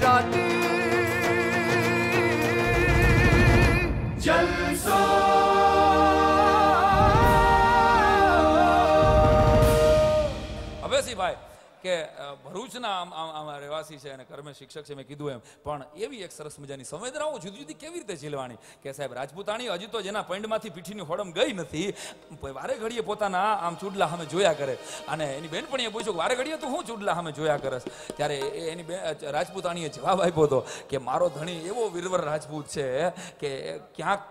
ગુજરાતી જલસો ભાઈ કે ભરૂચના આમ રહેવાસી છે અને કર્મે શિક્ષક છે મેં કીધું એમ, પણ એવી એક સરસ મજાની સંવેદનાઓ જુદી જુદી કેવી રીતે ઝીલવાની કે સાહેબ રાજપૂતાણી હજી તો જેના પૈંડમાંથી પીઠીની હોડમ ગઈ નથી વારે ઘડીએ પોતાના આમ ચૂડલા સામે જોયા કરે, અને એની બેનપણીએ પૂછ્યું કે વારે ઘડીએ તું હું ચૂડલા સામે જોયા કરસ, ત્યારે એની રાજપૂતાણીએ જવાબ આપ્યો હતો કે મારો ધણી એવો વીરવર રાજપૂત છે કે ક્યાંક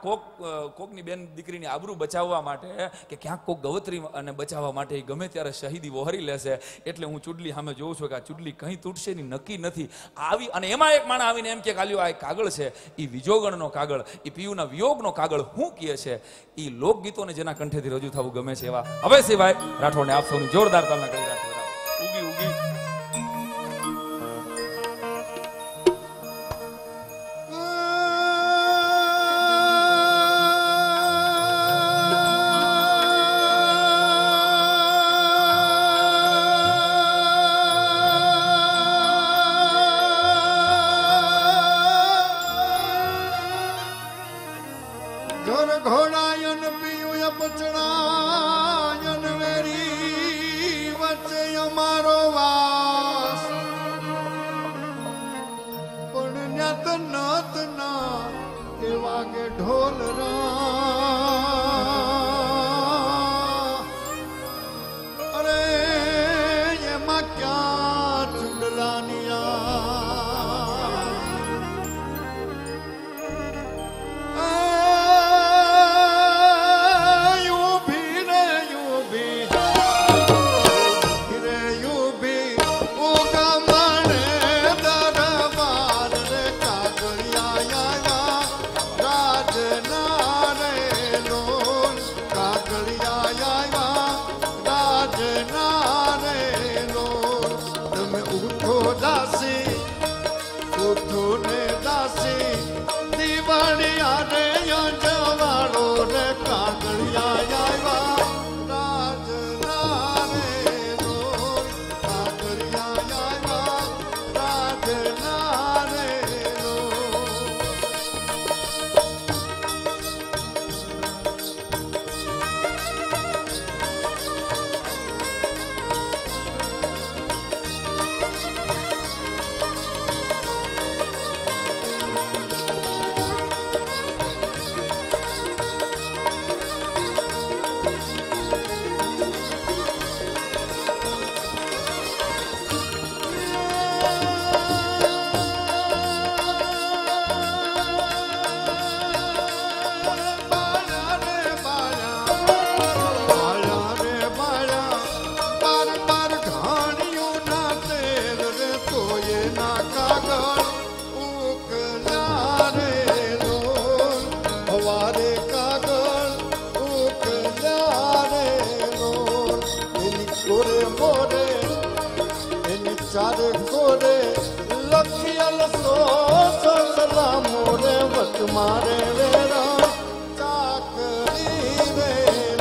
કોકની બેન દીકરીની આબરૂ બચાવવા માટે કે ક્યાંક કોક ગવત્રી અને બચાવવા માટે ગમે ત્યારે શહીદી વહોરી લેશે, એટલે હું ચૂડલી સામે જોઉં છું કે આ ચૂડલી કંઈ તૂટશે ની નક્કી નથી આવી. અને એમાં એક માણસ આવીને એમ કે કાલ્યો આ કાગળ છે એ વિજોગણનો કાગળ, એ પિયુના વિયોગનો કાગળ શું કહે છે, એ લોકગીતોને જેના કંઠેથી રજૂ થવું ગમે છે એવા હવે સિવાય રાઠોડને આપ સૌની જોરદાર તાલના કરી રાખો. ઉગી ઉગી ઘોડાયન પિયુય પચડાયન વેરી વચ્ચે અમારો વાસ પણ ન્યત નત ના એ વાગે ઢોલ અરે એમાં ક્યાં ચુંડલાનિયા મારે વેરા ચાકરી રે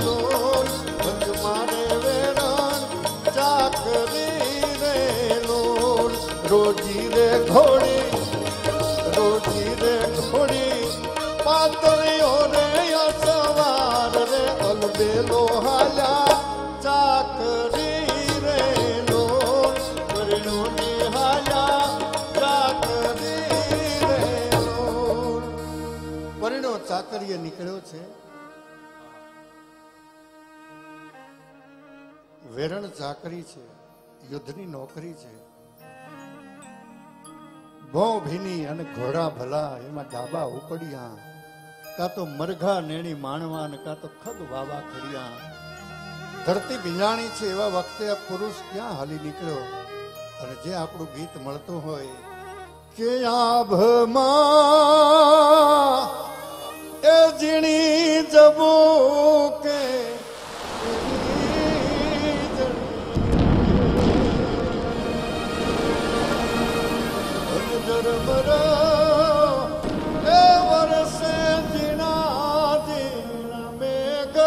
લોલ મારે વેરા ચાકરી રે લોલ રોજી રે ઘોડી પાતળીઓ રે સવાર રે અલબેલો હાલ્યા ચાકરી રે લોલ પરણો નિહાલ્યા ચાકરી રે લોલ પરણો ચાકરીએ નીકળ્યો છે. વેરણ ચાકરી છે, યુદ્ધની નોકરી છે. ભો ભીની અને ઘોડા ભલા એમાં ડાબા ઉપડ્યા, કાં તો મરઘા નેણી માણવા ને કાં તો ખગ વાવા ખડ્યા. ધરતી ભીંજાણી છે એવા વખતે આ પુરુષ ક્યાં હાલી નીકળ્યો. અને જે આપણું ગીત મળતું હોય કે આભમાં એ ઝીણી જબો કે એ વર્ષે જીણા જીણા મેઘ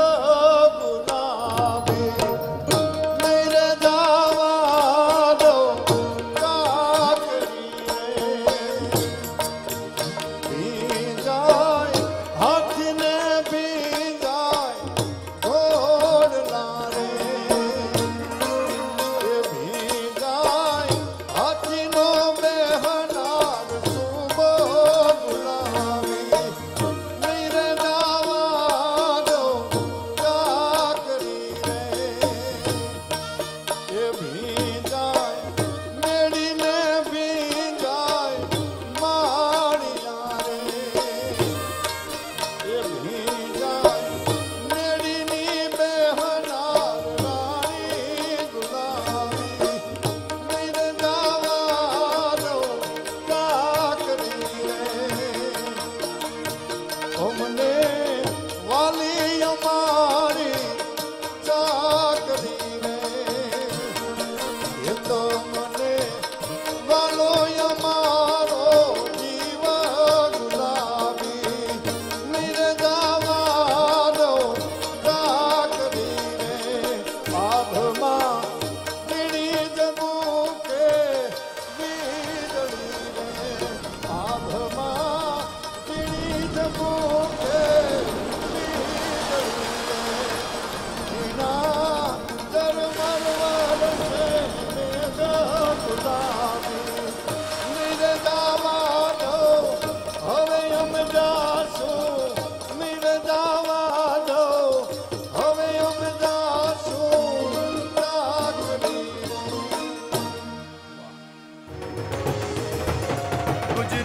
ગુલાબી મેરે જાવા દો ચાકરી રે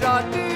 રાતી